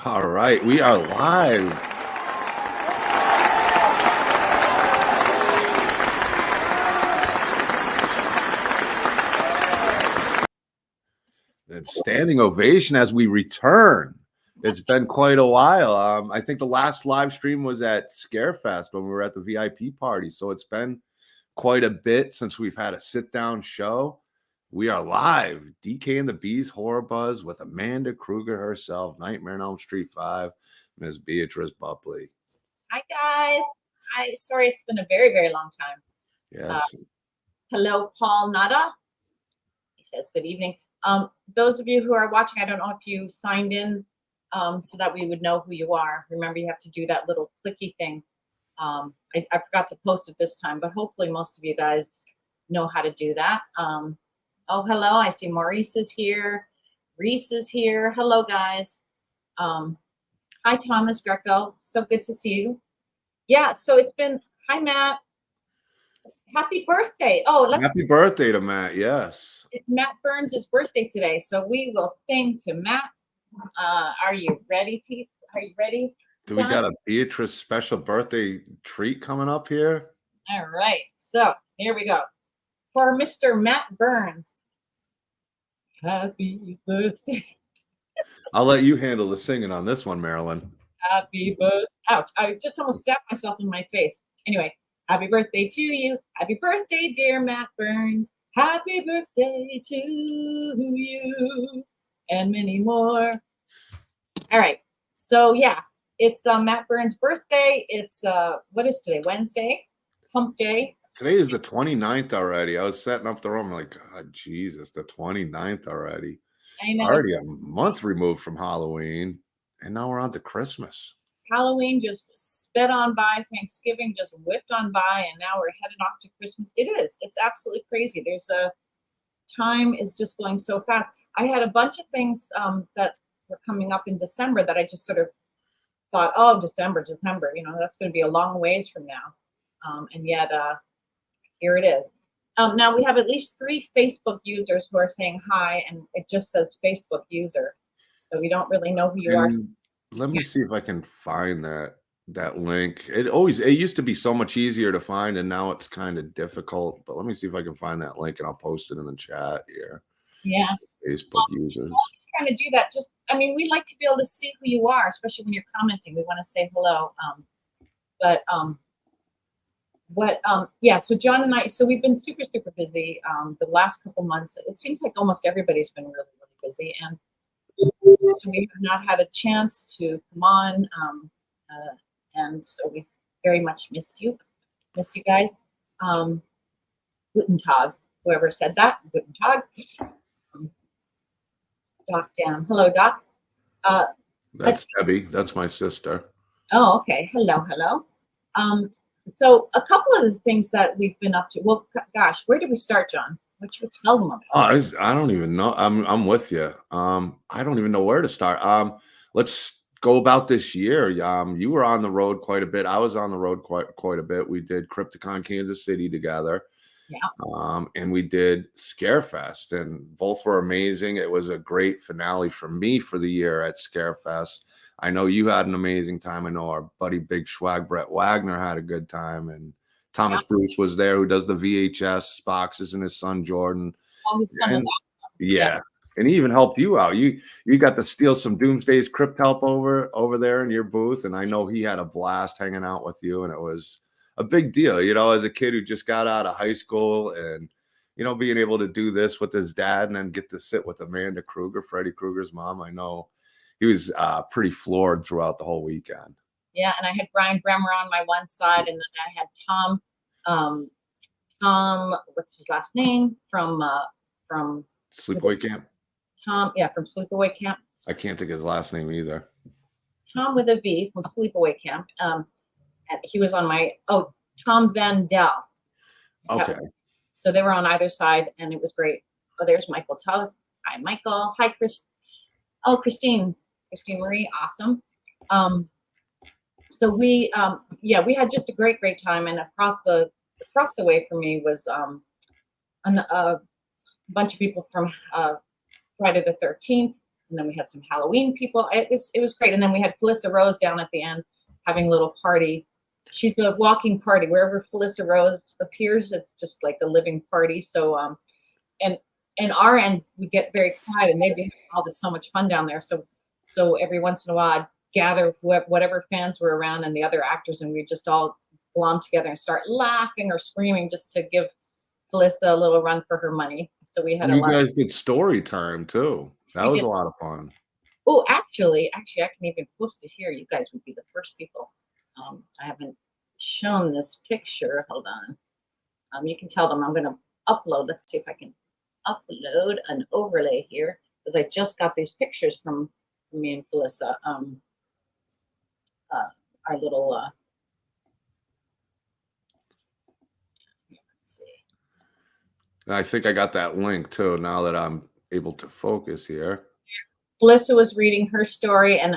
All right, we are live. And standing ovation as we return. It's been quite a while. I think the last live stream was at Scarefest when we were at the VIP party. So it's been quite a bit since we've had a sit-down show. We are live. DK and the Bees Horror Buzz with Amanda Kruger herself, Nightmare on Elm Street 5, Ms. Beatrice Bupley. Hi, guys. Sorry, it's been a very, very long time. Yes. Hello, Paul Nada. He says, good evening. Those of you who are watching, I don't know if you signed in so that we would know who you are. Remember, you have to do that little clicky thing. I forgot to post it this time, but hopefully most of you guys know how to do that. Oh, hello. I see Maurice is here. Reese is here. Hello, guys. Hi, Thomas Greco. So good to see you. Yeah, so it's been, hi, Matt. Happy birthday. Oh, happy birthday to Matt. Yes. It's Matt Burns' birthday today, so we will sing to Matt. Are you ready, Pete? Are you ready? Do we got a Beatrice special birthday treat coming up here? All right, so here we go. For Mr. Matt Burns, happy birthday. I'll let you handle the singing on this one, Marilyn. Happy birthday. Ouch, I just almost stabbed myself in my face. Anyway, happy birthday to you. Happy birthday, dear Matt Burns. Happy birthday to you. And many more. All right, so yeah, it's Matt Burns' birthday. It's, what is today, Wednesday? Hump Day. Today is the 29th already. I was setting up the room like, God, Jesus, the 29th already. I know. Already a month removed from Halloween, and now we're on to Christmas. Halloween just sped on by. Thanksgiving just whipped on by, and now we're headed off to Christmas. It is. It's absolutely crazy. Time is just going so fast. I had a bunch of things that were coming up in December that I just sort of thought, oh, December, you know, that's going to be a long ways from now. And yet, here it is. Now we have at least 3 Facebook users who are saying hi, and it just says Facebook user. So we don't really know who you are. Let me see if I can find that link. It used to be so much easier to find, and now it's kind of difficult. But let me see if I can find that link, and I'll post it in the chat here. Yeah. Facebook users. I'm just trying to do that. We like to be able to see who you are, especially when you're commenting. We want to say hello. Yeah, so John and I, so we've been super, super busy the last couple months. It seems like almost everybody's been really, really busy. And so we have not had a chance to come on. And so we've very much missed you guys. Guten Tag, whoever said that, Guten Tag. Doc Dan. Hello, Doc. That's Debbie. That's my sister. Oh, okay. Hello. So a couple of the things that we've been up to. Well, gosh, where did we start, John? What should we tell them about? I don't even know. I'm with you. I don't even know where to start. Let's go about this year. You were on the road quite a bit. I was on the road quite a bit. We did Crypticon Kansas City together. Yeah. And we did Scarefest, and both were amazing. It was a great finale for me for the year at Scarefest. I know you had an amazing time. I know our buddy Big Schwag Brett Wagner had a good time, and Thomas Bruce was there, who does the VHS boxes, and his son Jordan. Oh, his son is awesome. Yeah. And he even helped you out. You got to steal some Doomsday's Crypt help over there in your booth, and I know he had a blast hanging out with you, and it was a big deal, you know, as a kid who just got out of high school, and you know, being able to do this with his dad and then get to sit with Amanda Kruger, Freddy Krueger's mom. I know he was pretty floored throughout the whole weekend. Yeah, and I had Brian Bremer on my one side, and then I had Tom, what's his last name, from Sleepaway Camp. Tom, yeah, from Sleepaway Camp. I can't think of his last name either. Tom with a V from Sleepaway Camp. And he was on my Tom Vandell. Okay. So they were on either side, and it was great. Oh, there's Michael Tuff. Hi, Michael. Hi, Chris. Oh, Christine Marie. Awesome. So we had just a great time, and across the way from me was a bunch of people from Friday the 13th. and then we had some Halloween people. It was great. And then we had Felissa Rose down at the end having a little party. She's a walking party. Wherever Felissa Rose appears, it's just like a living party. So and our end we get very quiet, and they'd be having all this so much fun down there. So every once in a while I'd gather whatever fans were around and the other actors, and we'd just all glom together and start laughing or screaming just to give Felissa a little run for her money. So we had You guys did story time too. That was a lot of fun. Oh, actually, I can even post it here. You guys would be the first people. I haven't shown this picture. Hold on. You can tell them I'm going to upload. Let's see if I can upload an overlay here, because I just got these pictures from me and Felissa. Our little. Let's see. I think I got that link too. Now that I'm able to focus here. Felissa was reading her story, and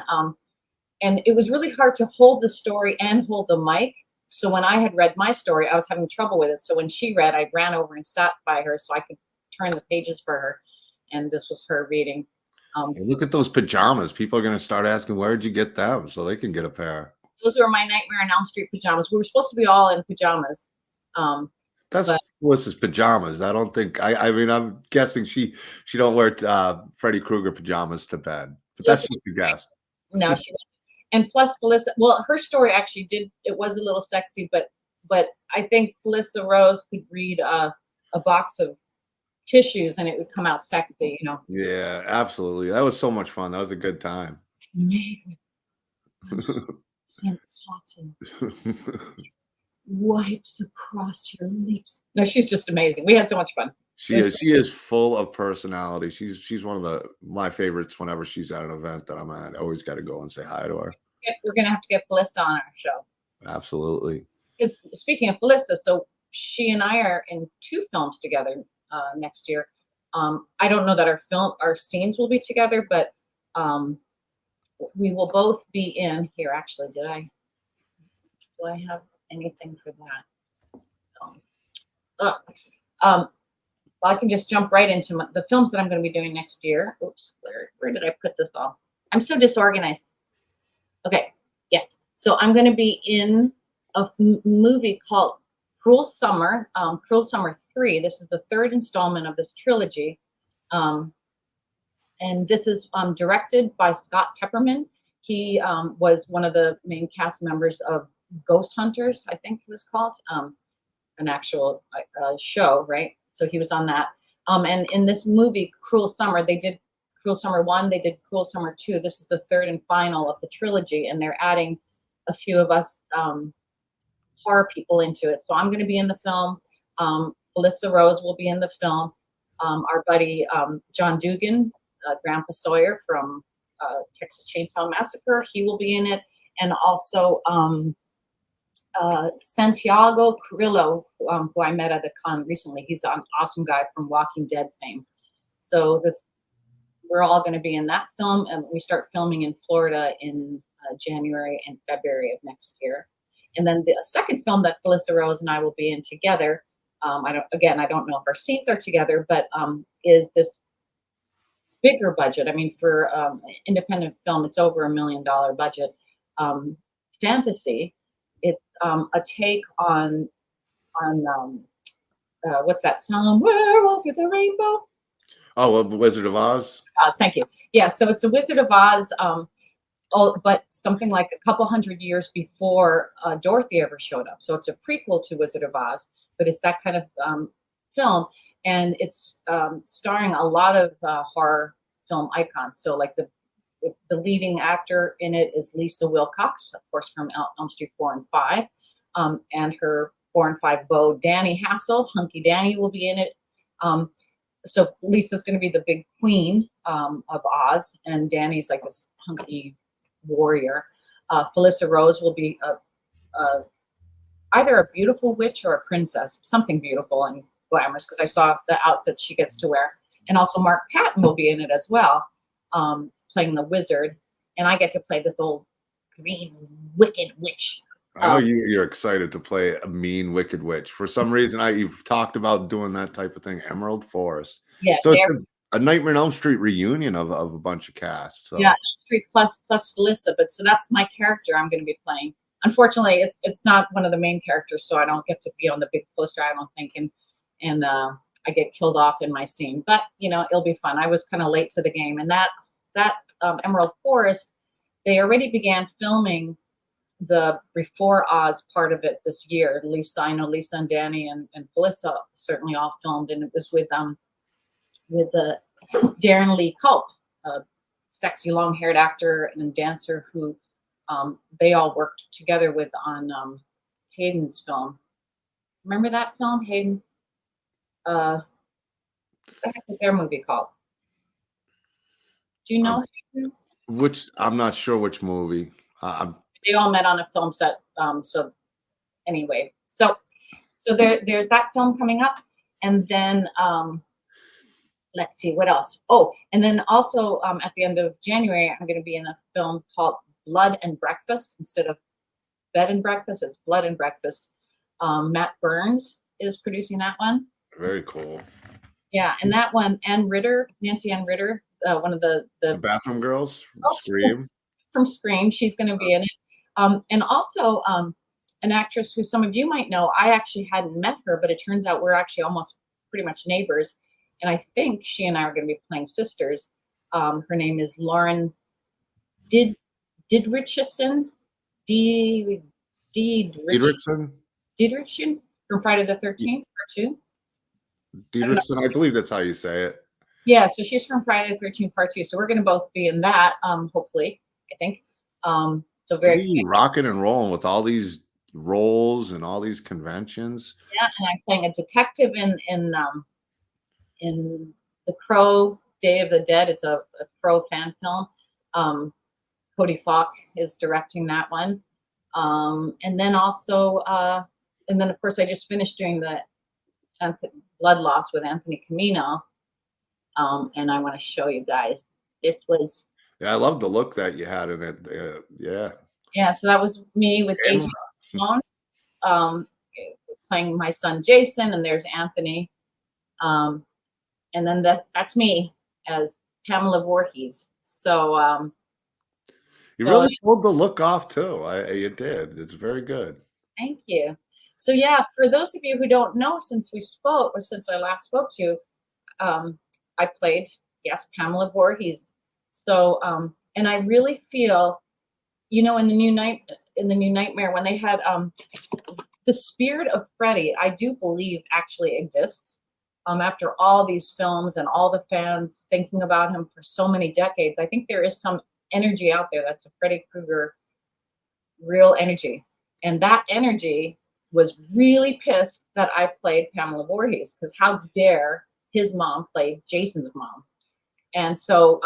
it was really hard to hold the story and hold the mic. So when I had read my story, I was having trouble with it. So when she read, I ran over and sat by her so I could turn the pages for her. And this was her reading. Look at those pajamas. People are going to start asking, where'd you get them? So they can get a pair. Those were my Nightmare on Elm Street pajamas. We were supposed to be all in pajamas. That's Felissa's pajamas. I don't think. I mean, I'm guessing she don't wear Freddy Krueger pajamas to bed. But that's just a guess. No, she. And plus, Felissa. Well, her story actually it was a little sexy, but I think Felissa Rose could read a box of tissues and it would come out sexy. You know. Yeah, absolutely. That was so much fun. That was a good time. Cotton wipes across your lips. No, she's just amazing. We had so much fun. She is full of personality. She's one of my favorites whenever she's at an event that I'm at. I always got to go and say hi to her. We're gonna have to get Felissa on our show. Absolutely. Because speaking of Felissa, so she and I are in 2 films together next year. I don't know that our scenes will be together, but we will both be in here. Actually, do I have anything for that? Well, I can just jump right into the films that I'm going to be doing next year. Oops, where did I put this all? I'm so disorganized. Okay, yes. So I'm going to be in a movie called Cruel Summer, Cruel Summer 3. This is the 3rd installment of this trilogy. And this is directed by Scott Tepperman. He was one of the main cast members of Ghost Hunters, I think it was called, an actual show, right? So he was on that. And in this movie, Cruel Summer, they did Cruel Summer 1, they did Cruel Summer 2. This is the 3rd and final of the trilogy, and they're adding a few of us horror people into it. So I'm going to be in the film. Felissa Rose will be in the film. Our buddy John Dugan, Grandpa Sawyer from Texas Chainsaw Massacre, he will be in it. And also Santiago Carrillo, who I met at a con recently. He's an awesome guy from Walking Dead fame. So we're all going to be in that film, and we start filming in Florida in January and February of next year. And then the second film that Felissa Rose and I will be in together, I don't know if our scenes are together, but is this bigger budget. I mean, for independent film, it's over $1 million budget. Fantasy. It's a take on what's that song? Werewolf with the Rainbow. Oh, Wizard of Oz. Oz, thank you. Yeah, so it's a Wizard of Oz, but something like a couple hundred years before Dorothy ever showed up. So it's a prequel to Wizard of Oz, but it's that kind of film, and it's starring a lot of horror film icons. So like the leading actor in it is Lisa Wilcox, of course, from Elm Street 4 and 5, and her 4 and 5 beau, Danny Hassel, Hunky Danny, will be in it. So Lisa's going to be the big queen of Oz, and Danny's like this hunky warrior. Felissa Rose will be either a beautiful witch or a princess, something beautiful and glamorous, because I saw the outfits she gets to wear. And also Mark Patton will be in it as well, playing the wizard, and I get to play this old green wicked witch. I know you're excited to play a mean wicked witch. For some reason, you've talked about doing that type of thing, Emerald Forest. Yeah, so a Nightmare on Elm Street reunion of a bunch of casts. So. Yeah, Street plus Felissa, but so that's my character I'm going to be playing. Unfortunately, it's not one of the main characters, so I don't get to be on the big poster, I don't think, and I get killed off in my scene. But you know, it'll be fun. I was kind of late to the game, and that Emerald Forest, they already began filming the Before Oz part of it this year. Lisa, I know Lisa and Danny and Felissa certainly all filmed, and it was with Darren Lee Culp, a sexy long-haired actor and dancer who they all worked together with on Hayden's film. Remember that film, Hayden? What the heck was their movie called? Do you know? Which I'm not sure which movie. They all met on a film set. So anyway, so there's that film coming up, and then let's see what else. Oh, and then also at the end of January, I'm going to be in a film called Blood and Breakfast. Instead of Bed and Breakfast, it's Blood and Breakfast. Matt Burns is producing that one. Very cool. Yeah, and that one, Nancy Ann Ritter, one of the Bathroom Girls from Scream. From Scream, she's going to be in it. And also an actress who some of you might know. I actually hadn't met her, but it turns out we're actually almost pretty much neighbors. And I think she and I are going to be playing sisters. Her name is Lauren Didrikson. Didrikson from Friday the 13th, Part 2. Didrikson, I believe that's how you say it. Yeah, so she's from Friday the 13th, Part 2. So we're going to both be in that, hopefully, I think. So very excited. Rocking and rolling with all these roles and all these conventions. Yeah, and I'm playing a detective in The Crow, Day of the Dead. It's a Crow fan film. Cody Falk is directing that one. And then also, and then of course I just finished doing the Blood Loss with Anthony Camino. And I want to show you guys. This was. Yeah, I love the look that you had in it. Yeah. Yeah, so that was me with AJ Stone, playing my son Jason, and there's Anthony. And then that's me as Pamela Voorhees. So you really pulled the look off too. You did. It's very good. Thank you. So yeah, for those of you who don't know, since we spoke, or since I last spoke to you, I played, yes, Pamela Voorhees. So and I really feel, you know, in the new Nightmare, when they had the spirit of Freddy, I do believe actually exists. After all these films and all the fans thinking about him for so many decades, I think there is some energy out there that's a Freddy Krueger real energy. And that energy was really pissed that I played Pamela Voorhees, because how dare his mom play Jason's mom. And so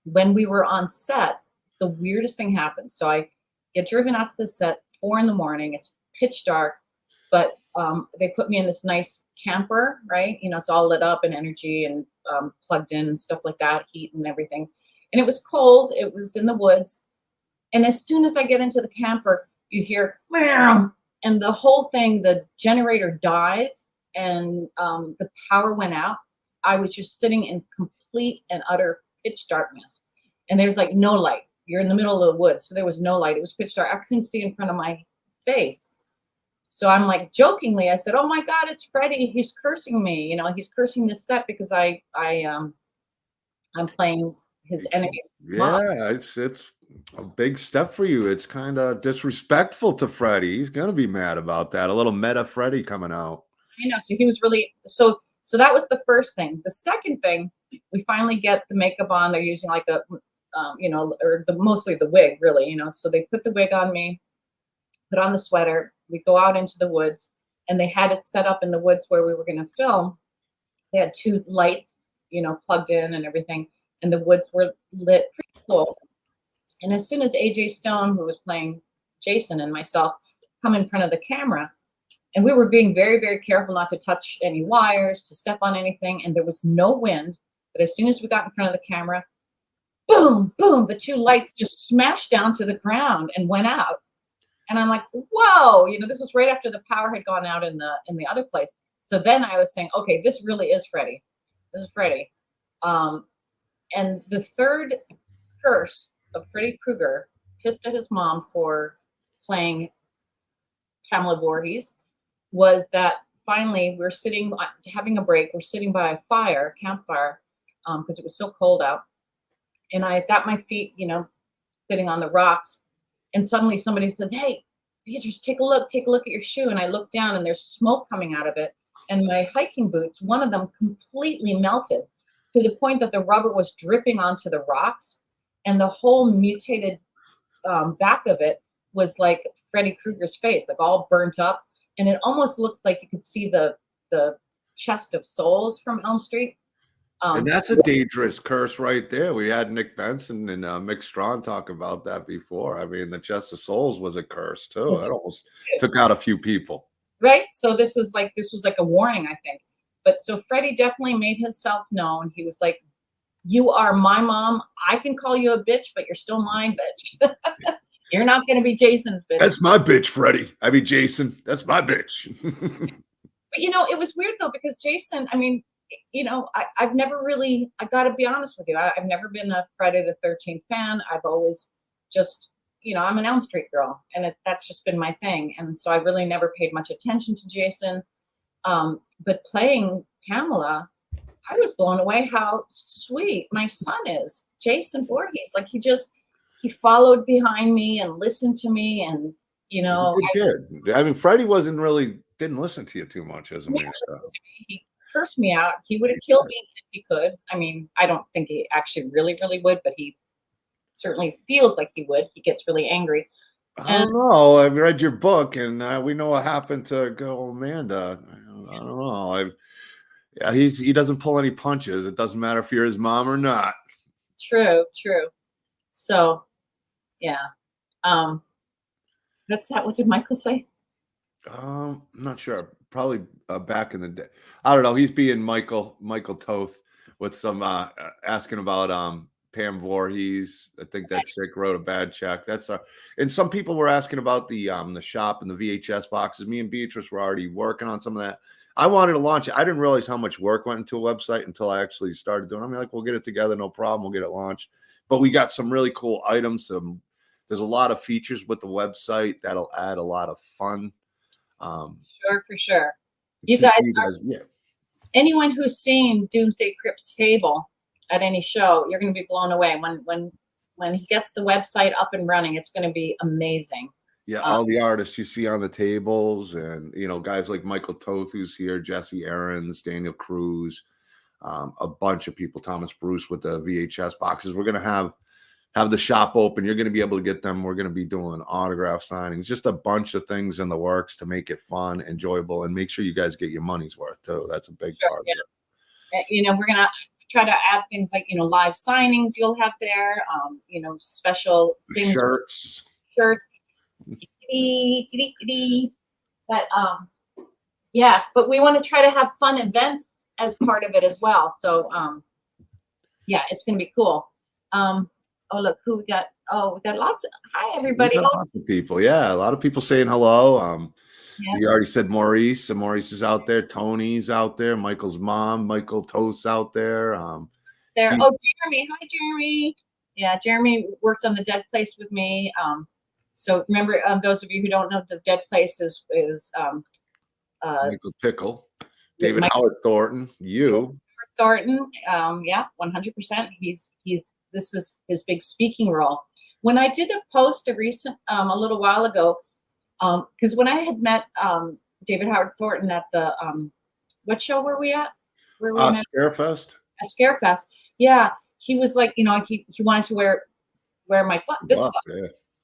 when we were on set, the weirdest thing happened. So I get driven out to the set, 4 a.m. It's pitch dark, but they put me in this nice camper, right? You know, it's all lit up and energy and plugged in and stuff like that, heat and everything. And it was cold. It was in the woods. And as soon as I get into the camper, you hear, meow, and the whole thing, the generator dies and the power went out. I was just sitting in complete and utter pitch darkness. And there's like no light. You're in the middle of the woods, so there was no light. It was pitch dark. I couldn't see in front of my face. So I'm like, jokingly, I said, "Oh my God, it's Freddy. He's cursing me. You know, he's cursing this set because I'm playing his enemy's mom." Yeah, it's a big step for you. It's kind of disrespectful to Freddy. He's gonna be mad about that. A little meta Freddy coming out. I know. So he was really so that was the first thing. The second thing, we finally get the makeup on. They're using like a or mostly the wig, really, you know. So they put the wig on me, put on the sweater. We go out into the woods, and they had it set up in the woods where we were going to film. They had 2 lights, you know, plugged in and everything, and the woods were lit pretty cool. And as soon as AJ Stone, who was playing Jason, and myself come in front of the camera, and we were being very, very careful not to touch any wires, to step on anything, and there was no wind. But as soon as we got in front of the camera, boom, boom, the 2 lights just smashed down to the ground and went out. And I'm like, whoa, you know, this was right after the power had gone out in the other place. So then I was saying, okay, this really is Freddy. This is Freddy. And the third curse of Freddy Krueger, pissed at his mom for playing Pamela Voorhees, was that finally we're sitting, having a break. We're sitting by a fire, campfire, because it was so cold out. And I got my feet, sitting on the rocks. And suddenly somebody says, "Hey, Beatrice, take a look at your shoe." And I look down and there's smoke coming out of it. And my hiking boots, one of them completely melted to the point that the rubber was dripping onto the rocks. And the whole mutated back of it was like Freddy Krueger's face, like all burnt up. And it almost looks like you could see the chest of souls from Elm Street. And that's a dangerous curse right there. We had Nick Benson and Mick Strawn talk about that before. I mean, the chest of souls was a curse too. That almost took out a few people. Right. So this was like a warning, I think. But so Freddy definitely made himself known. He was like, "You are my mom. I can call you a bitch, but you're still my bitch. You're not going to be Jason's bitch." That's my bitch, Freddy. I mean, Jason. That's my bitch. But it was weird though, because Jason, I mean, I've never really, I got to be honest with you, I've never been a Friday the 13th fan. I've always just, I'm an Elm Street girl, and that's just been my thing. And so I really never paid much attention to Jason. But playing Pamela, I was blown away how sweet my son is. Jason Voorhees, like he followed behind me and listened to me, and He's a good kid. I mean, Freddy didn't listen to you too much as a man. He cursed me out. He would have killed me if he could. I mean, I don't think he actually really, really would, but he certainly feels like he would. He gets really angry. I don't know. I've read your book, and we know what happened to Amanda. I don't know. He doesn't pull any punches. It doesn't matter if you're his mom or not. True. So, yeah. That's that. What did Michael say? I'm not sure. Probably back in the day. I don't know. He's being Michael Toth with some asking about Pam Voorhees. I think that chick wrote a bad check. And some people were asking about the shop and the VHS boxes. Me and Beatrice were already working on some of that. I wanted to launch it. I didn't realize how much work went into a website until I actually started doing it. I'm like, we'll get it together, no problem. We'll get it launched. But we got some really cool items. There's a lot of features with the website that'll add a lot of fun. Sure, for sure. You guys, yeah. Anyone who's seen Doomsday Crypt's table at any show, you're going to be blown away. When he gets the website up and running, it's going to be amazing. Yeah, all the artists you see on the tables, and guys like Michael Toth, who's here, Jesse Aarons, Daniel Cruz, a bunch of people, Thomas Bruce with the VHS boxes. We're going to have the shop open. You're going to be able to get them. We're going to be doing autograph signings, just a bunch of things in the works to make it fun, enjoyable, and make sure you guys get your money's worth too. That's a big part of it. We're going to try to add things like, live signings you'll have there, special things. Shirts. But but we want to try to have fun events as part of it as well. So it's going to be cool. Oh, look who we got. Oh, we got lots of, hi, everybody. Lots of people. Yeah, a lot of people saying hello. You already said Maurice. So Maurice is out there. Tony's out there. Michael's mom, Michael Toth's out there. It's there. Oh, Jeremy. Hi, Jeremy. Yeah, Jeremy worked on The Dead Place with me. So remember, those of you who don't know, The Dead Place is Michael Pickle, David Howard Thornton, Thornton. 100%. This is his big speaking role. When I did a post a little while ago, because when I had met David Howard Thornton at the what show were we at? Where we met? Scarefest. At Scarefest, yeah. He was like, he wanted to wear my glove.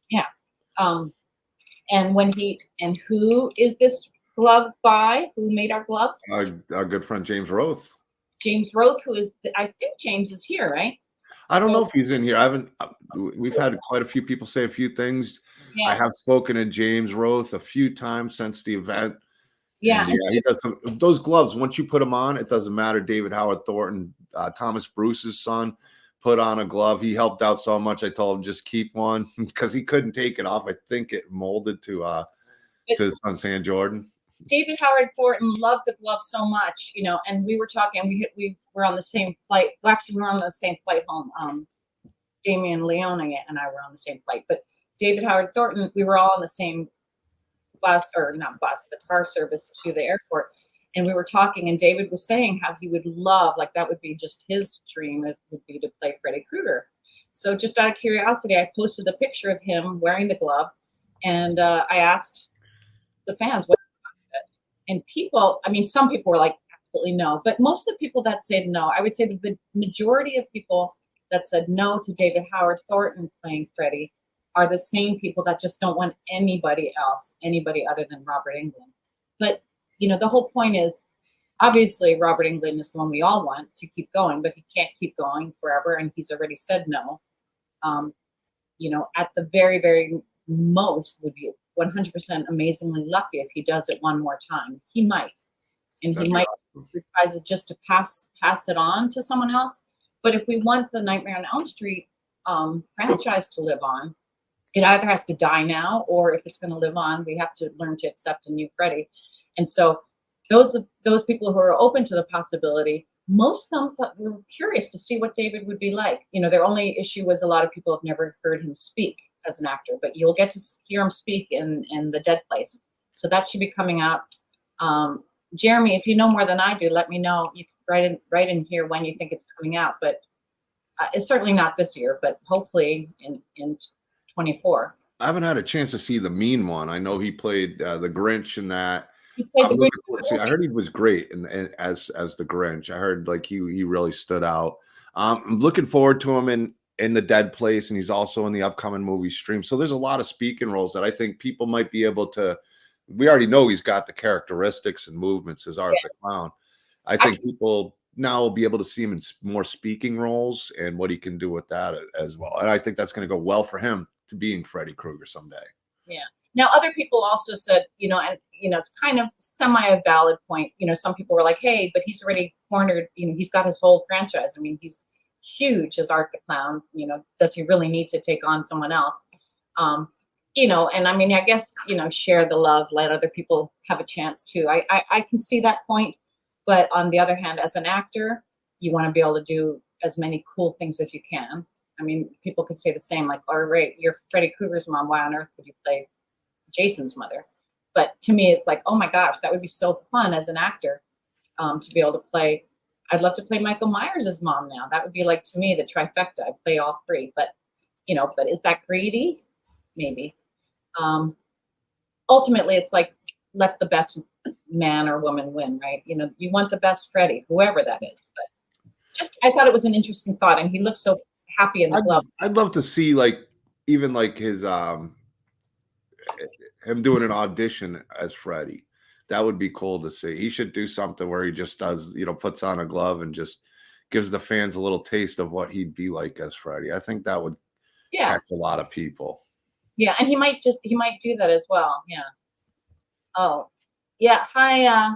Yeah. And who is this glove by? Who made our glove? Our good friend James Roth. James Roth, I think James is here, right? I don't know if he's in here. We've had quite a few people say a few things. Yeah. I have spoken to James Roth a few times since the event. Yeah. He does those gloves. Once you put them on, it doesn't matter. David Howard Thornton, Thomas Bruce's son, put on a glove. He helped out so much. I told him just keep one because he couldn't take it off. I think it molded to his son San Jordan. David Howard Thornton loved the glove so much, you know, and we were talking, we were on the same flight. Well, actually, we were on the same flight home. Damian Leone and I were on the same flight, but David Howard Thornton, we were all on the same bus, or not bus, the car service to the airport. And we were talking, and David was saying how he would love, like that would be just his dream, would be to play Freddy Krueger. So just out of curiosity, I posted a picture of him wearing the glove, and I asked the fans what. And people, I mean, some people were like, absolutely no. But most of the people that said no, I would say the majority of people that said no to David Howard Thornton playing Freddy are the same people that just don't want anybody else, anybody other than Robert Englund. But, you know, the whole point is, obviously, Robert Englund is the one we all want to keep going, but he can't keep going forever, and he's already said no. You know, at the very, very most would be 100% amazingly lucky if he does it one more time. He might, and he might reprise it just to pass it on to someone else. But if we want the Nightmare on Elm Street franchise to live on, it either has to die now, or if it's going to live on, we have to learn to accept a new Freddy. And so those people who are open to the possibility, most of them were curious to see what David would be like. You know, their only issue was a lot of people have never heard him speak as an actor, but you'll get to hear him speak in The Dead Place. So that should be coming out. Jeremy, if you know more than I do, let me know. You can write in here when you think it's coming out, but it's certainly not this year, but hopefully in 24. I haven't had a chance to see the mean one. I know he played the Grinch in that. He played the Grinch. I heard he was great as the Grinch. I heard like he really stood out. I'm looking forward to him in The Dead Place, and he's also in the upcoming movie Stream. So there's a lot of speaking roles that I think people might be able to. We already know he's got the characteristics and movements as Art the Clown. I think people now will be able to see him in more speaking roles and what he can do with that as well. And I think that's going to go well for him to being Freddy Krueger someday. Yeah. Now, other people also said, you know, and, you know, it's kind of semi a valid point. You know, some people were like, hey, but he's already cornered, you know, he's got his whole franchise. I mean, he's huge as Art the Clown. You know, does he really need to take on someone else? You know, and I mean, I guess, you know, share the love, let other people have a chance too. I can see that point. But on the other hand, as an actor, you want to be able to do as many cool things as you can. I mean, people could say the same, like, all right, you're Freddy Krueger's mom. Why on earth would you play Jason's mother? But to me, it's like, oh my gosh, that would be so fun as an actor to be able to play. I'd love to play Michael Myers' mom now. That would be like, to me, the trifecta. I'd play all three. But, you know, but is that greedy? Maybe. Ultimately, it's like, let the best man or woman win, right? You know, you want the best Freddy, whoever that is. But just, I thought it was an interesting thought, and he looks so happy in the glove. I'd love to see, like, even like his him doing an audition as Freddy. That would be cool to see. He should do something where he just does, you know, puts on a glove and just gives the fans a little taste of what he'd be like as Freddy. I think that would catch a lot of people. Yeah, and he might do that as well. Yeah. Oh, yeah. Hi.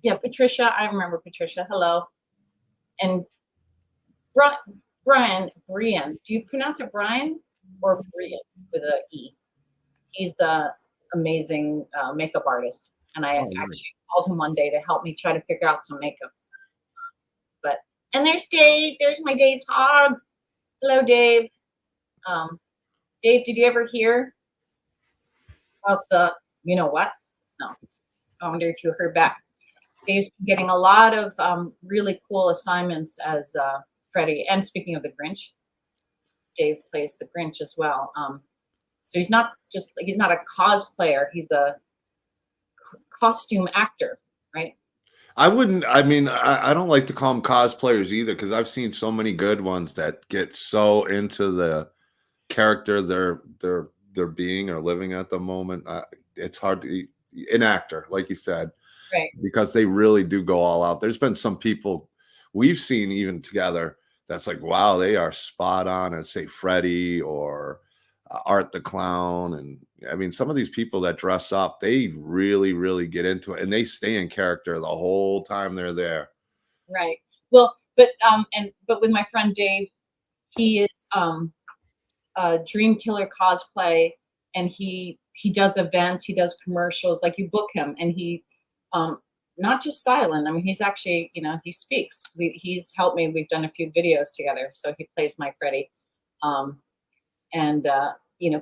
Yeah, Patricia. I remember Patricia. Hello. And Brian. Do you pronounce it Brian or Brian with an E? He's the amazing makeup artist, and I actually called him one day to help me try to figure out some makeup. And there's Dave. There's my Dave Hogg. Hello, Dave. Dave, did you ever hear about the, you know what? No. I wonder if you heard back. Dave's been getting a lot of really cool assignments as Freddy. And speaking of the Grinch, Dave plays the Grinch as well. So he's not a cosplayer. He's a costume actor, right? I don't like to call them cosplayers either, because I've seen so many good ones that get so into the character they're being or living at the moment. It's hard to an actor, like you said, right? Because they really do go all out. There's been some people we've seen even together that's like, wow, they are spot on as, say, Freddy or Art the Clown. And I mean, some of these people that dress up, they really, really get into it, and they stay in character the whole time they're there. Right. Well, but with my friend Dave, he is Dream Killer cosplay, and he he does events, he does commercials. Like you book him, and he not just silent. I mean, he's actually, he speaks. He's helped me. We've done a few videos together, so he plays my Freddie. And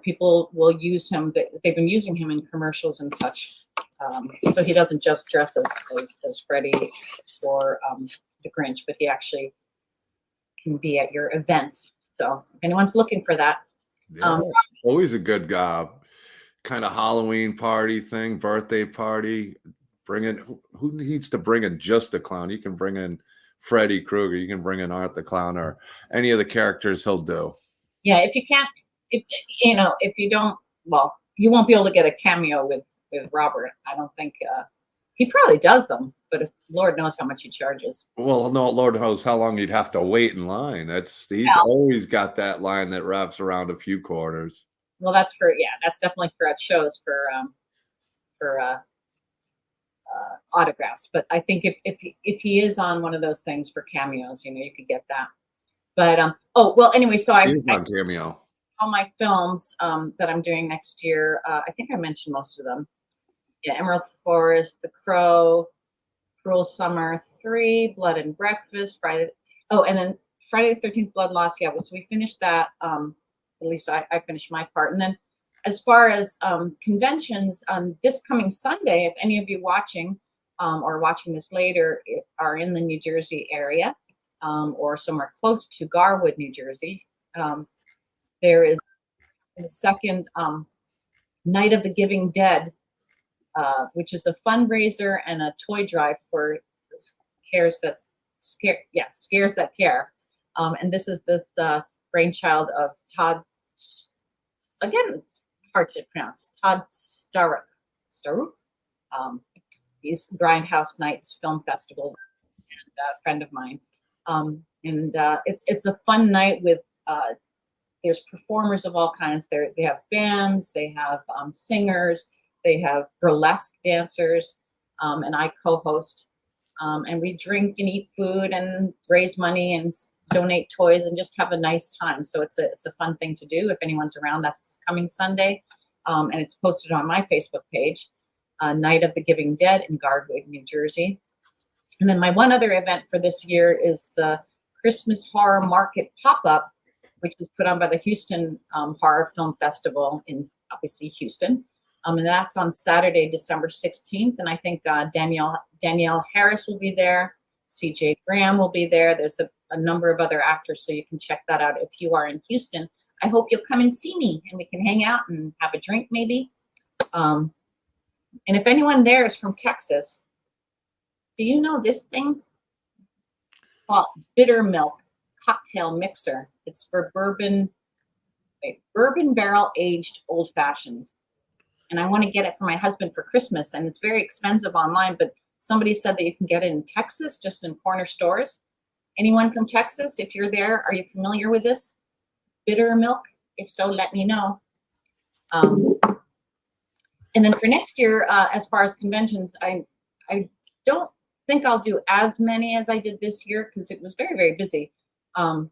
people will use him. They've been using him in commercials and such. So he doesn't just dress as Freddie or the Grinch, but he actually can be at your events. So if anyone's looking for that, Yeah, always a good kind of Halloween party thing, birthday party. Bring in who needs to bring in just a clown? You can bring in Freddy Krueger. You can bring in Art the Clown or any of the characters he'll do. Yeah, if you can't, if you don't, well, you won't be able to get a cameo with Robert. I don't think he probably does them, but Lord knows how much he charges. Well, no, Lord knows how long you'd have to wait in line. He's always got that line that wraps around a few quarters. Well, that's definitely for at shows for autographs. But I think if he is on one of those things for cameos, you could get that. But anyway, so He's on Cameo. All my films that I'm doing next year, I think I mentioned most of them. Yeah, Emerald Forest, The Crow, Cruel Summer 3, Blood and Breakfast, Friday. Oh, and then Friday the 13th, Blood Lost. Yeah, so we finished that. At least I finished my part. And then as far as conventions, this coming Sunday, if any of you watching or watching this later are in the New Jersey area or somewhere close to Garwood, New Jersey, there is the second Night of the Giving Dead, which is a fundraiser and a toy drive for scares that care. And this is the brainchild of Todd, again, hard to pronounce, Todd Staruk. He's Grindhouse Nights Film Festival, and a friend of mine. It's a fun night with there's performers of all kinds. They have bands, they have singers, they have burlesque dancers, and I co-host. And we drink and eat food and raise money and donate toys and just have a nice time. So it's a fun thing to do if anyone's around. That's coming Sunday, and it's posted on my Facebook page, Night of the Giving Dead in Garwood, New Jersey. And then my one other event for this year is the Christmas Horror Market Pop-Up, which was put on by the Houston Horror Film Festival in, obviously, Houston. And that's on Saturday, December 16th. And I think Danielle Harris will be there. CJ Graham will be there. There's a number of other actors, so you can check that out if you are in Houston. I hope you'll come and see me, and we can hang out and have a drink maybe. And if anyone there is from Texas, do you know this thing? Called Bitter Milk Cocktail Mixer. It's for bourbon barrel aged old fashions. And I want to get it for my husband for Christmas, and it's very expensive online, but somebody said that you can get it in Texas, just in corner stores. Anyone from Texas, if you're there, are you familiar with this? Bitter milk? If so, let me know. And then for next year, as far as conventions, I don't think I'll do as many as I did this year because it was very, very busy. But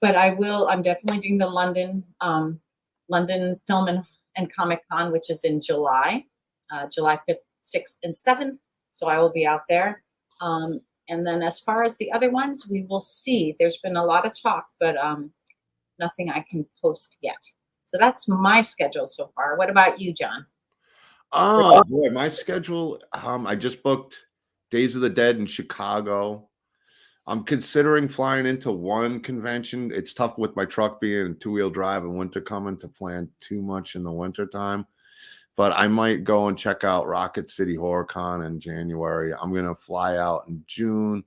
I'm definitely doing the London Film and Comic Con, which is in July 5th, 6th, and 7th. So I will be out there. And then as far as the other ones, we will see. There's been a lot of talk, but nothing I can post yet. So that's my schedule so far. What about you, John? Oh boy, my schedule. I just booked Days of the Dead in Chicago. I'm considering flying into one convention. It's tough with my truck being two-wheel drive and winter coming to plan too much in the winter time. But I might go and check out Rocket City Horror Con in January. I'm going to fly out in June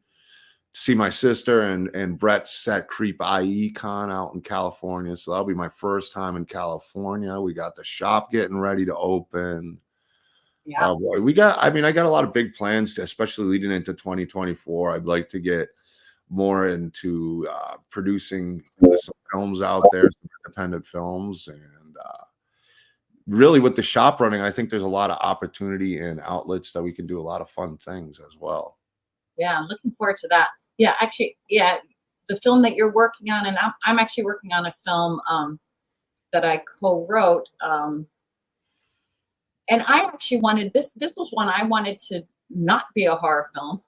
to see my sister and Brett's set Creep IE Con out in California. So that'll be my first time in California. We got the shop getting ready to open. Yeah. Oh boy, I got a lot of big plans, especially leading into 2024. I'd like to get more into producing some films out there, some independent films, and really with the shop running, I think there's a lot of opportunity and outlets that we can do a lot of fun things as well. Yeah, I'm looking forward to that. Yeah, actually, yeah, the film that you're working on, and I'm actually working on a film that I co-wrote And I actually wanted this. This was one I wanted to not be a horror film,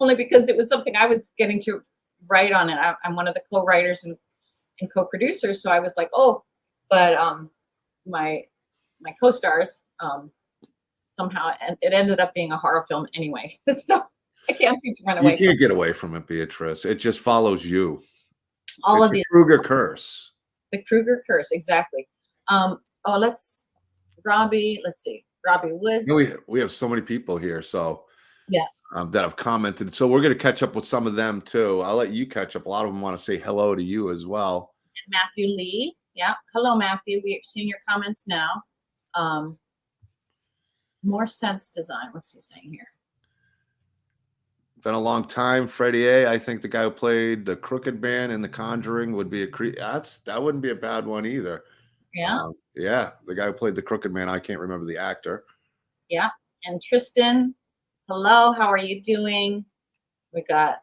only because it was something I was getting to write on it. I'm one of the co-writers and co-producers, so I was like, oh, but my co-stars somehow, and it ended up being a horror film anyway. So I can't seem to run away. You can't get away from it, Beatrice. It just follows you. All It's of the these, Kruger curse. the Kruger curse, exactly. Oh, let's see, Robbie Woods. We have so many people here, so Yeah. that have commented. So we're going to catch up with some of them too. I'll let you catch up. A lot of them want to say hello to you as well. And Matthew Lee. Yeah. Hello, Matthew. We're seeing your comments now. More sense design. What's he saying here? Been a long time. Freddie A. I think the guy who played the Crooked Man in The Conjuring would be that wouldn't be a bad one either. Yeah. Yeah. The guy who played the Crooked Man. I can't remember the actor. Yeah. And Tristan. Hello. How are you doing? We got.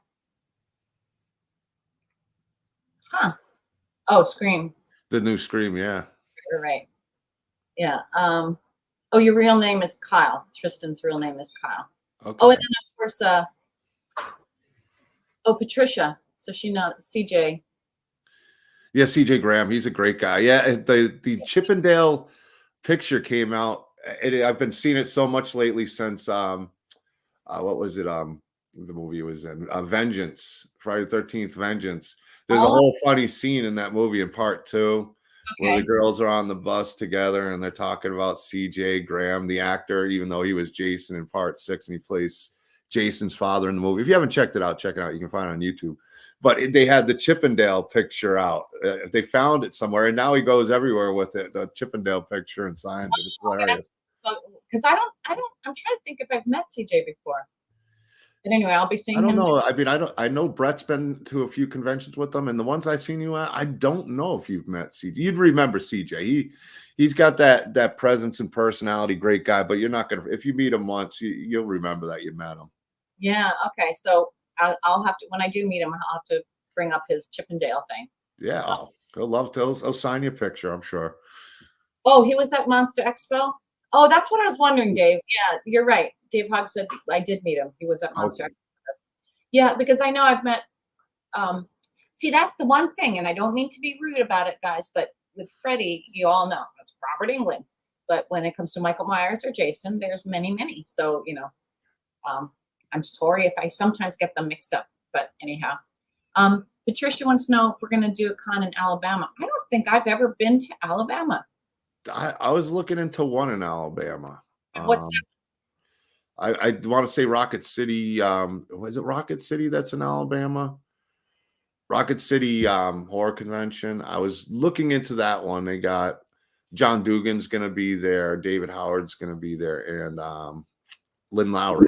Oh, Scream. The new Scream. Yeah. You're right. Yeah. Oh, your real name is Kyle. Tristan's real name is Kyle. Okay. Oh, and then of course, Patricia. So she knows CJ. Yeah, CJ Graham. He's a great guy. Yeah, the Chippendale picture came out. I've been seeing it so much lately since what was it? The movie was in Vengeance, Friday the 13th, Vengeance. There's a whole funny scene in that movie in part 2. Where the girls are on the bus together and they're talking about CJ Graham, the actor, even though he was Jason in part 6 and he plays Jason's father in the movie. If you haven't checked it out, check it out. You can find it on YouTube. But they had the Chippendale picture out. They found it somewhere, and now he goes everywhere with it. The Chippendale picture and signs it. It's hilarious. Because I'm trying to think if I've met CJ before. But anyway, I'll be seeing him. I don't know. I mean, I know Brett's been to a few conventions with them, and the ones I've seen you at, I don't know if you've met CJ. You'd remember CJ. He's got that presence and personality, great guy, but you're not gonna, if you meet him once, you'll remember that you met him. Yeah, okay. So I'll have to, when I do meet him, I'll have to bring up his Chippendale thing. Yeah, he'll love to. He'll sign you a picture, I'm sure. Oh, he was at Monster Expo? Oh, that's what I was wondering, Dave. Yeah, you're right. Dave Hogg said I did meet him. He was at Monster Expo. Yeah, because I know I've met, see, that's the one thing, and I don't mean to be rude about it, guys, but with Freddie, you all know, it's Robert Englund. But when it comes to Michael Myers or Jason, there's many, many. So, I'm sorry if I sometimes get them mixed up, but anyhow. Patricia wants to know if we're going to do a con in Alabama. I don't think I've ever been to Alabama. I was looking into one in Alabama. What's that? I want to say Rocket City. Was it Rocket City that's in Alabama? Rocket City Horror Convention. I was looking into that one. They got John Dugan's going to be there. David Howard's going to be there. And Lynn Lowry.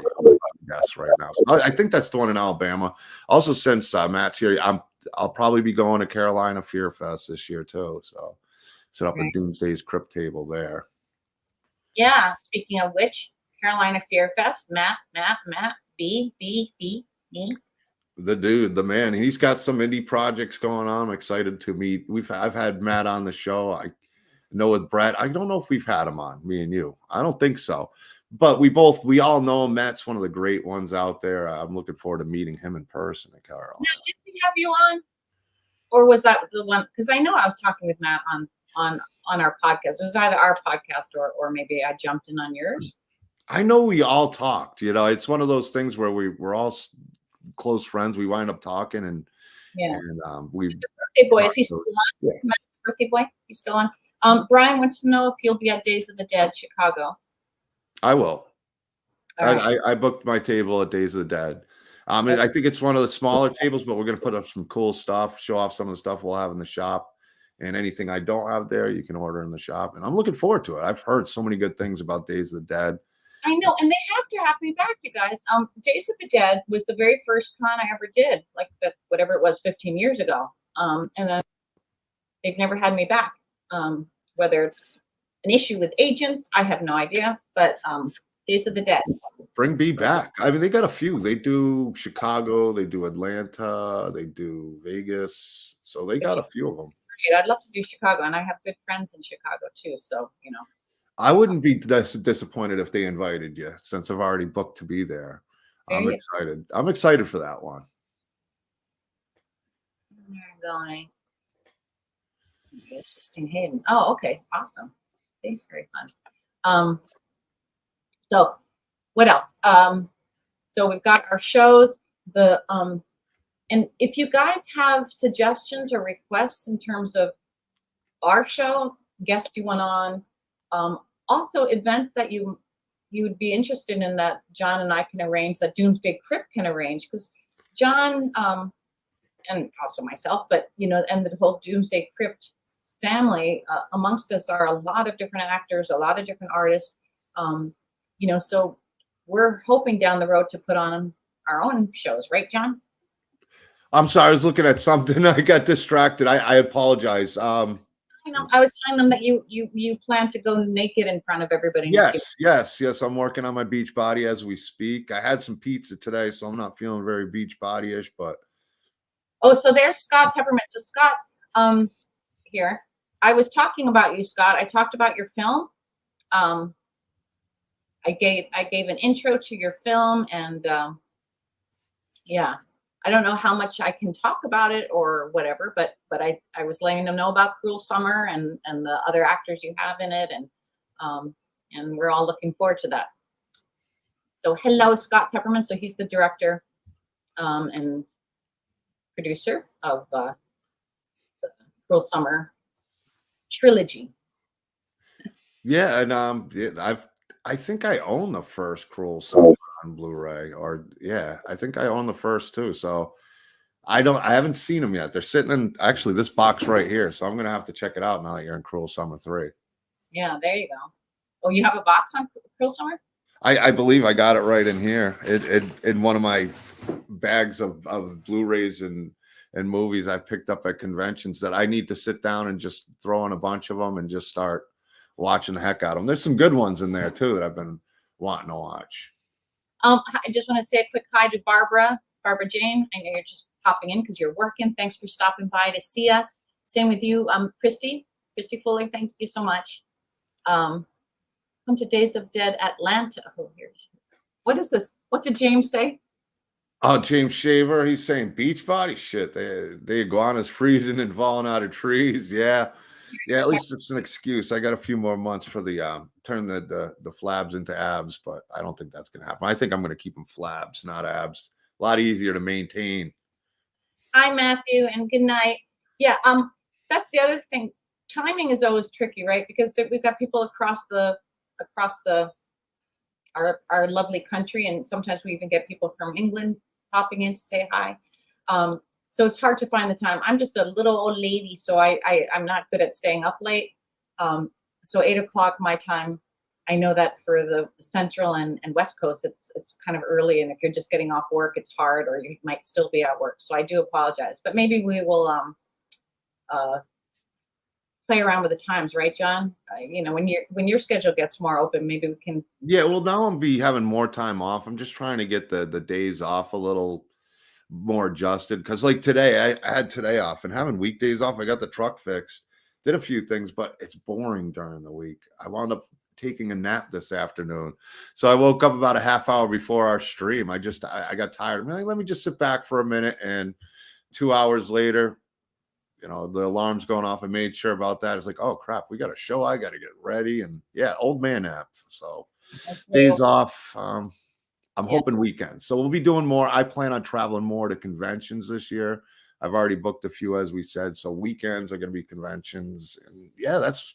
Yes, right now. So I think that's the one in Alabama. Also, since Matt's here, I'll probably be going to Carolina Fear Fest this year too. So set up a Doomsday's Crypt table there. Yeah. Speaking of which, Carolina Fear Fest, Matt, B. The dude, the man, he's got some indie projects going on. I'm excited to meet. I've had Matt on the show. I know with Brett. I don't know if we've had him on, me and you. I don't think so. But we all know him. Matt's one of the great ones out there. I'm looking forward to meeting him in person at Carolina. Now, did we have you on? Or was that the one? Because I know I was talking with Matt on our podcast. It was either our podcast or maybe I jumped in on yours. I know we all talked. It's one of those things where we're all close friends. We wind up talking and we. Birthday boy, is he still on? Yeah. Birthday boy, he's still on. Brian wants to know if you'll be at Days of the Dead, Chicago. I will. Right. I booked my table at Days of the Dead. I think it's one of the smaller tables, but we're going to put up some cool stuff, show off some of the stuff we'll have in the shop. And anything I don't have there, you can order in the shop. And I'm looking forward to it. I've heard so many good things about Days of the Dead. I know. And they have to have me back, you guys. Days of the Dead was the very first con I ever did, like whatever it was 15 years ago. And then they've never had me back. Whether it's an issue with agents, I have no idea. But Days of the Dead. Bring B back. I mean, they got a few. They do Chicago, they do Atlanta, they do Vegas. So they got a few of them. I'd love to do Chicago, and I have good friends in Chicago too. So I wouldn't be disappointed if they invited you, since I've already booked to be there. There I'm you excited. I'm excited for that one. You're going. Assisting Hayden. Oh, okay, awesome. See, very fun. So what else? So we've got our shows. And if you guys have suggestions or requests in terms of our show, guests you want on, also events that you would be interested in that John and I can arrange, that Doomsday Crypt can arrange, because John, and also myself, but and the whole Doomsday Crypt family, amongst us are a lot of different actors, a lot of different artists. So we're hoping down the road to put on our own shows, right, John? I'm sorry, I was looking at something. I got distracted. I apologize. I was telling them that you plan to go naked in front of everybody. Yes. I'm working on my beach body as we speak. I had some pizza today, so I'm not feeling very beach body-ish, but. Oh, so there's Scott Tepperman. So Scott, here. I was talking about you, Scott. I talked about your film. I gave an intro to your film, and yeah, I don't know how much I can talk about it or whatever, but I was letting them know about Cruel Summer and the other actors you have in it, and we're all looking forward to that. So hello, Scott Tepperman. So he's the director and producer of the Cruel Summer trilogy. Yeah, and I think I own the first Cruel Summer on Blu-ray, or yeah, I think I own the first too. So I haven't seen them yet. They're sitting in actually this box right here, so I'm gonna have to check it out now that you're in Cruel Summer 3. Yeah, there you go. Oh, you have a box on Cruel Summer? I believe I got it right in here. It in one of my bags of Blu-rays and movies I picked up at conventions that I need to sit down and just throw in a bunch of them and just start watching the heck out of them. There's some good ones in there too that I've been wanting to watch. I just want to say a quick hi to Barbara Jane. I know you're just popping in because you're working. Thanks for stopping by to see us. Same with you, Christy Fuller. Thank you so much. Come to Days of Dead Atlanta. Oh, here's what is this? What did James say? Oh, James Shaver, he's saying beach body shit. The iguana's freezing and falling out of trees. Yeah. At least it's an excuse. I got a few more months for the turn the flabs into abs, but I don't think that's gonna happen. I think I'm gonna keep them flabs, not abs. A lot easier to maintain. Hi, Matthew, and good night. Yeah, that's the other thing. Timing is always tricky, right? Because we've got people across our lovely country, and sometimes we even get people from England popping in to say hi. So it's hard to find the time. I'm just a little old lady, so I'm not good at staying up late. So 8 o'clock my time. I know that for the Central and West Coast, it's kind of early, and if you're just getting off work, it's hard, or you might still be at work. So I do apologize, but maybe we will play around with the times, right, John? When your schedule gets more open, maybe we can. Yeah, well, now I'm having more time off. I'm just trying to get the days off a little more adjusted, because like today I had today off, and having weekdays off, I got the truck fixed, did a few things, but it's boring during the week. I wound up taking a nap this afternoon, so I woke up about a half hour before our stream. I got tired. I'm like, let me just sit back for a minute, and 2 hours later, the alarm's going off. I made sure about that. It's like, oh crap, we got a show, I got to get ready, and yeah, old man nap. So days off. I'm hoping weekends. So we'll be doing more. I plan on traveling more to conventions this year. I've already booked a few, as we said. So weekends are going to be conventions. And yeah, that's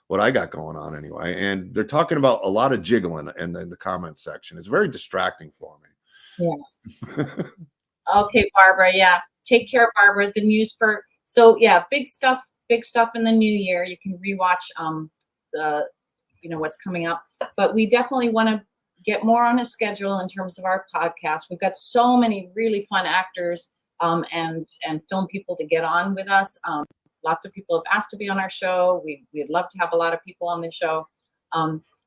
what I got going on anyway. And they're talking about a lot of jiggling in the comment section. It's very distracting for me. Yeah. Okay, Barbara. Yeah. Take care, Barbara. The news so yeah, big stuff in the new year. You can rewatch what's coming up. But we definitely want to get more on a schedule in terms of our podcast. We've got so many really fun actors and film people to get on with us. Lots of people have asked to be on our show. We'd love to have a lot of people on the show.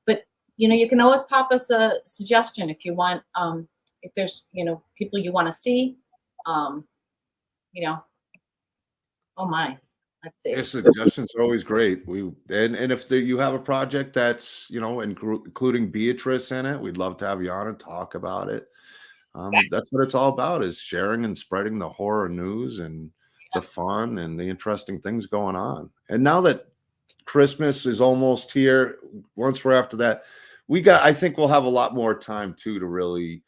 But you can always pop us a suggestion if you want. If there's people you want to see. Oh my, Let's see. Your suggestions are always great. And if you have a project that's, including Beatrice in it, we'd love to have you on and talk about it. Exactly. That's what it's all about, is sharing and spreading the horror news and the fun and the interesting things going on. And now that Christmas is almost here, once we're after that, I think we'll have a lot more time too to really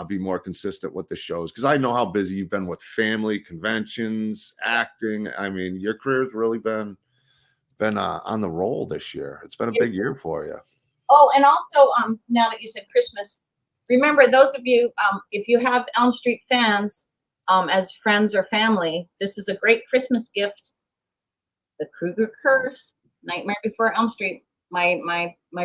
be more consistent with the shows, because I know how busy you've been with family, conventions, acting. I mean, your career's really been on the roll this year. It's been a big year for you. Oh, and also, now that you said Christmas, remember, those of you, if you have Elm Street fans, as friends or family, this is a great Christmas gift. The Krueger Curse, Nightmare Before Elm Street, my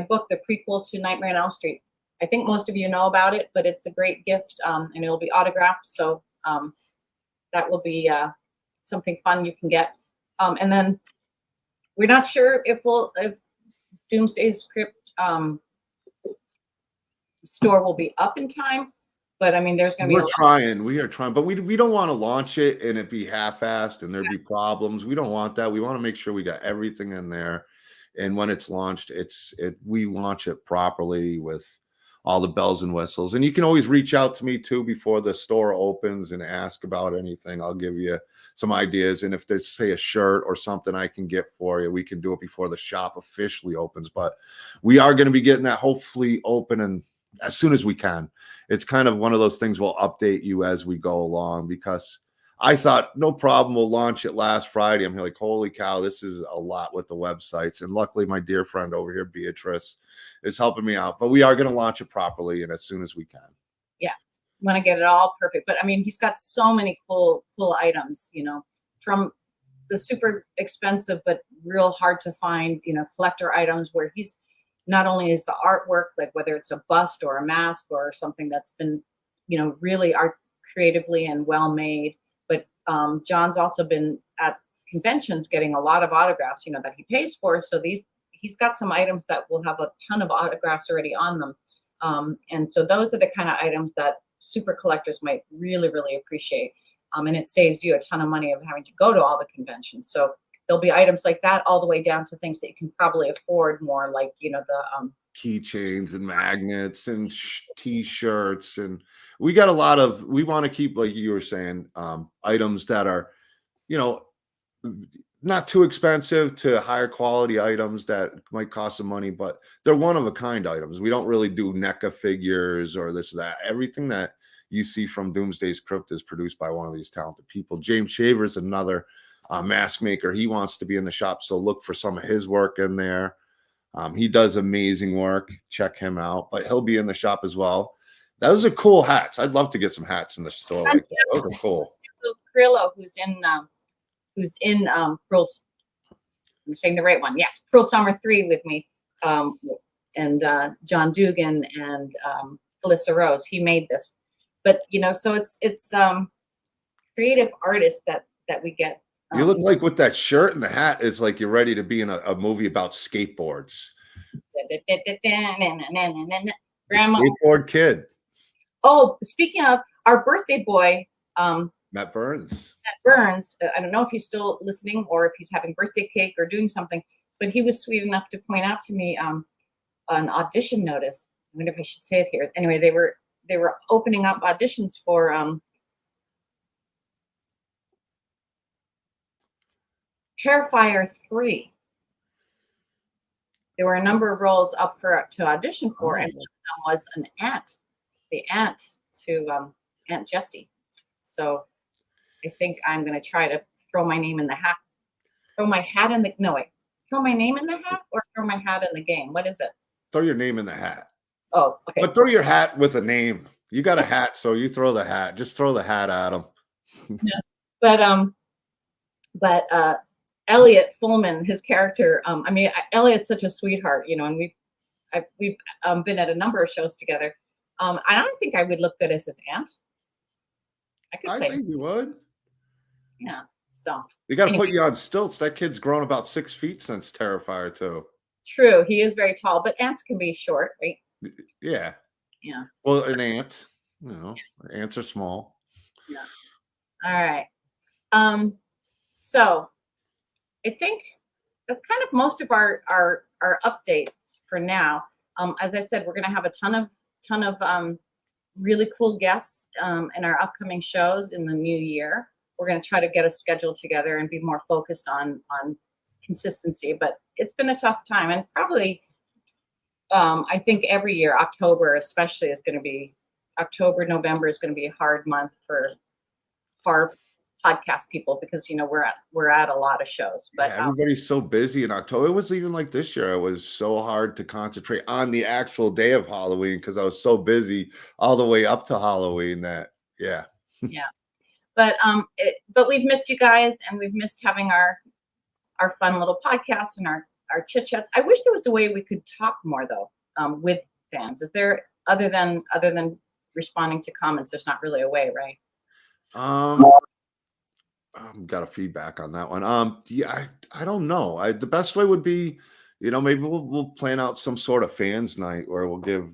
book, the prequel to Nightmare on Elm Street. I think most of you know about it, but it's a great gift, and it'll be autographed. So that will be something fun you can get. And then we're not sure if Doomsday's Crypt store will be up in time, but I mean, there's going to be. We are trying, but we don't want to launch it and it be half-assed and there'd be problems. We don't want that. We want to make sure we got everything in there, and when it's launched, we launch it properly with all the bells and whistles. And you can always reach out to me too before the store opens and ask about anything. I'll give you some ideas. And if there's, say, a shirt or something I can get for you, we can do it before the shop officially opens. But we are going to be getting that hopefully open and as soon as we can. It's kind of one of those things we'll update you as we go along, because I thought, no problem, we'll launch it last Friday. I'm like, holy cow, this is a lot with the websites. And luckily, my dear friend over here, Beatrice, is helping me out. But we are going to launch it properly and as soon as we can. Yeah, want to get it all perfect. But I mean, he's got so many cool items, from the super expensive but real hard to find, collector items, where he's not only is the artwork, like whether it's a bust or a mask or something that's been, really art creatively and well made. But John's also been at conventions getting a lot of autographs, that he pays for. So he's got some items that will have a ton of autographs already on them. And so those are the kind of items that super collectors might really, really appreciate. And it saves you a ton of money of having to go to all the conventions. So there'll be items like that, all the way down to things that you can probably afford more, like, the keychains and magnets and t-shirts. And we got we want to keep, like you were saying, items that are, not too expensive to higher quality items that might cost some money, but they're one of a kind items. We don't really do NECA figures or this or that. Everything that you see from Doomsday's Crypt is produced by one of these talented people. James Shaver is another mask maker. He wants to be in the shop, so look for some of his work in there. He does amazing work. Check him out. But he'll be in the shop as well. Those are cool hats. I'd love to get some hats in the store like that. Those are cool. Grillo, who's in Cruel, I'm saying the right one. Yes, Cruel Summer 3 with me, and John Dugan and Felissa Rose. He made this, but so it's creative artists that we get. You look like, with that shirt and the hat, it's like you're ready to be in a movie about skateboards. Grandma. Skateboard kid. Oh, speaking of our birthday boy, Matt Burns. I don't know if he's still listening or if he's having birthday cake or doing something, but he was sweet enough to point out to me an audition notice. I wonder if I should say it here. Anyway, they were opening up auditions for Terrifier 3. There were a number of roles up to audition for, and one of them was an aunt, the aunt to Aunt Jessie. So I think I'm going to try to throw my name in the hat. Throw my hat in the throw my name in the hat or throw my hat in the game. What is it? Throw your name in the hat. Oh, okay. But throw your hat with a name. You got a hat, so you throw the hat. Just throw the hat at him. Yeah. But Elliot Fullman, his character, Elliot's such a sweetheart, and we've been at a number of shows together. I don't think I would look good as his aunt. I think you would. Yeah. So they got to put you on stilts. That kid's grown about 6 feet since Terrifier 2. True, he is very tall, but ants can be short, right? Yeah. Yeah. Well, an ant, ants are small. Yeah. All right. So I think that's kind of most of our updates for now. As I said, we're going to have a ton of really cool guests in our upcoming shows in the new year. We're going to try to get a schedule together and be more focused on consistency. But it's been a tough time, and probably I think every year, October especially is going to be November is going to be a hard month for podcast people because we're at a lot of shows. But Yeah, everybody's so busy in October. It was even like this year. It was so hard to concentrate on the actual day of Halloween because I was so busy all the way up to Halloween that yeah. yeah. But we've missed you guys, and we've missed having our fun little podcasts and our chit chats. I wish there was a way we could talk more though with fans. Is there other than responding to comments? There's not really a way, right? Got a feedback on that one. Yeah, I don't know. The best way would be, maybe we'll plan out some sort of fans night where we'll give,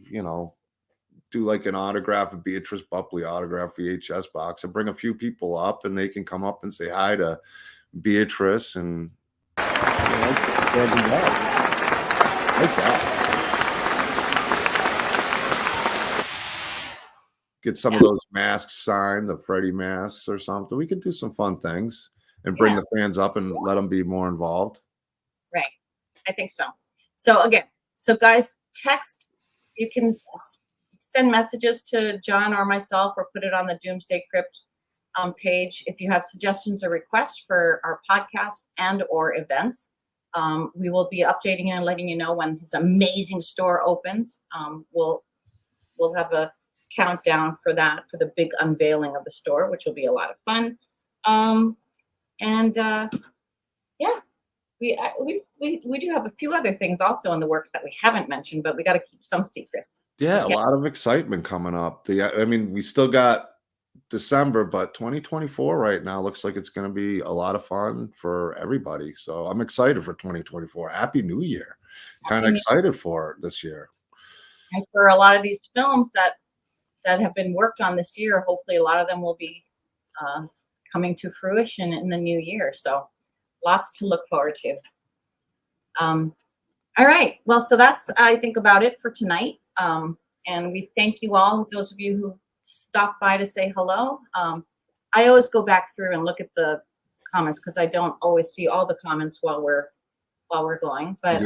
do like an autograph, a Beatrice Buckley autograph VHS box, and bring a few people up, and they can come up and say hi to Beatrice and like that. Get some of those masks signed, the Freddy masks or something. We can do some fun things and bring the fans up and let them be more involved. Right. I think so. So guys, text. You can send messages to John or myself or put it on the Doomsday Crypt page if you have suggestions or requests for our podcast and or events. We will be updating and letting you know when his amazing store opens. We'll have a countdown for the big unveiling of the store, which will be a lot of fun. We do have a few other things also in the works that we haven't mentioned, but we got to keep some secrets. Yeah, a lot of excitement coming up. We still got December, but 2024 right now looks like it's going to be a lot of fun for everybody. So I'm excited for 2024. Happy New Year. Kind of excited for it this year. And for a lot of these films that have been worked on this year, hopefully a lot of them will be coming to fruition in the new year. So lots to look forward to. All right. Well, so that's, I think, about it for tonight. And we thank you all, those of you who stopped by to say hello. I always go back through and look at the comments because I don't always see all the comments while we're going. But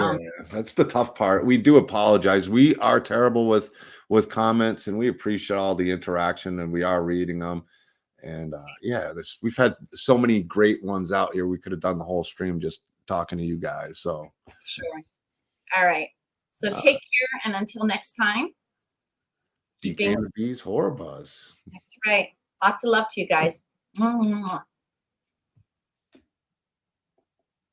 that's the tough part. We do apologize. We are terrible with comments, and we appreciate all the interaction, and we are reading them. And we've had so many great ones out here. We could have done the whole stream just talking to you guys. So sure. All right. So take care, and until next time. DKNB's Horror Buzz. That's right. Lots of love to you guys.